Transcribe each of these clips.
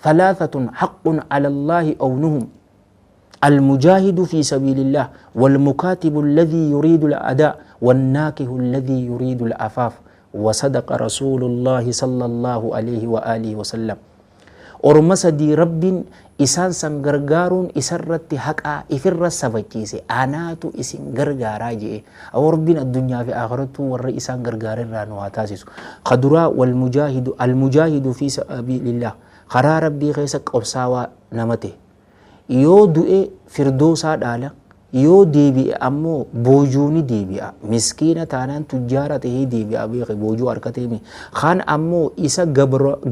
ثلاثة حق على الله أونهم المجاهد في سبيل الله والمكاتب الذي يريد الأداء والناكه الذي يريد العفاف وصدق رسول الله صلى الله عليه وآله وسلم orma sadii rabbiin isaan san gargaaruun isarratti haqaa ifirra sabachiise anaatu isin gargaaraa jee rabbiin addunyaa fi aakhiratu warra isaan gargaarerraa nu haa taasisu qaduraa almujaahidu fi sabilillah karaa rabbii keessa qabsaawaa namate yoo du'e firdoosaa dhaala yoo deebi'e ammoo boojuu ni deebi'a miskiina taanaan tujjaara ta'ee deebi'a beeke boojuu harkatee mi kaan ammoo isa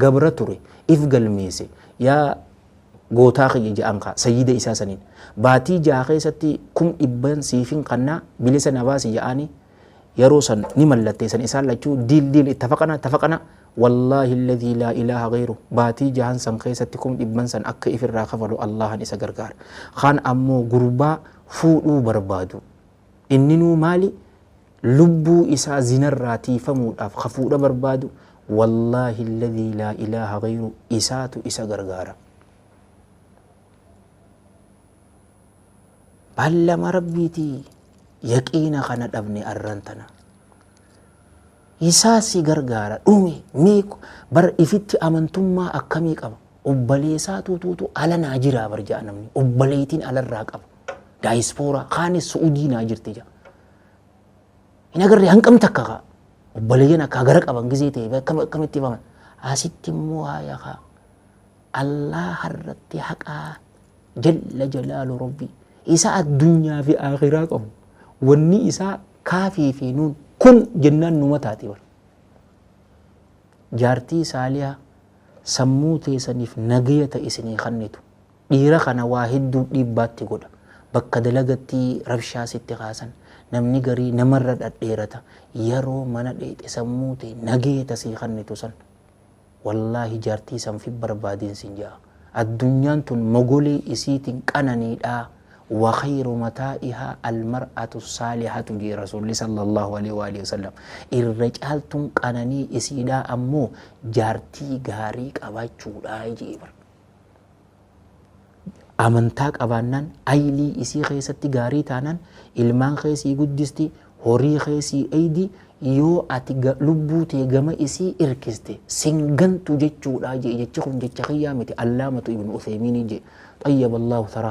gabra ture if galmeese yaa gootaa kiyya ja'an kaa sayyida isaa saniin baatii jaha keessatti 100,000 siifin kannaa bilisa na baasi ja'anii yeroo san ni mallatteessan isaan lachuu diil ittafaqana wallaahi alladhii laa ilaaha ghayru baatii jahan san keessatti 100,000 san akka ifirraa kafalu allahan isa gargaara kaan ammoo gurbaa fuudhuu barbaadu inninuu maali lubbuu isaa zinarraa tiifamuudhaaf kafuudha barbaadu wallaahi alladhii laa ilaaha ghayru isaatu isa gargaara ballama rabbiitii yaqiina kana dhabne arrantana isaa si gargaara dhume meeku bar ifitti amantummaa akkamii qaba obbaleesaa tuutuutu ala naa jiraa barja'a namni obbaleetiin alarraa qaba daayispooraa kaanis su'udii naa jirti jaa hin agarree hanqam takka kaa obbaleeyyan akka gara qaban gizee ta'e akkamitti hifaman asitti immoo haayakaa Allah harratti haqaa jalla jalaalu rabbii isa addunyaa fi aakhiraa qabu wanni isaa kaafii fi nuun kun jennaan numa taati bar jaartii saaliyaa sammuu teessaniif nagaya ta'e isinii kennitu dhiira kana waa hedduu dhiibbaatti godha bakka dalagatti rabshaa sitti kaasan namni garii namarra dhadheerata yeroo mana dheexe sammuu ta'e nagaya tasii kennitu san wallaahi jaartii san fi barbaadiin sin jaa addunyaan tun mogolee isiitiin qananiidhaa وخير متاعها المرأة الصالحة جي رسول صلى الله عليه وآله وسلم الرجال تنقنني إسيدا أمو جارتي غاريك أباچو جيبر أمنتاك أبانان أيلي إسي خيستي غاري تانان إلمان خيسي قدستي هوري خيسي أيدي yoo ati lubbuu tee gama isii irkiste singantu jechuudha jechuu kun jecha kiyyaa miti allaamatu ibnu uthaymiinii je xayyaballahu taraa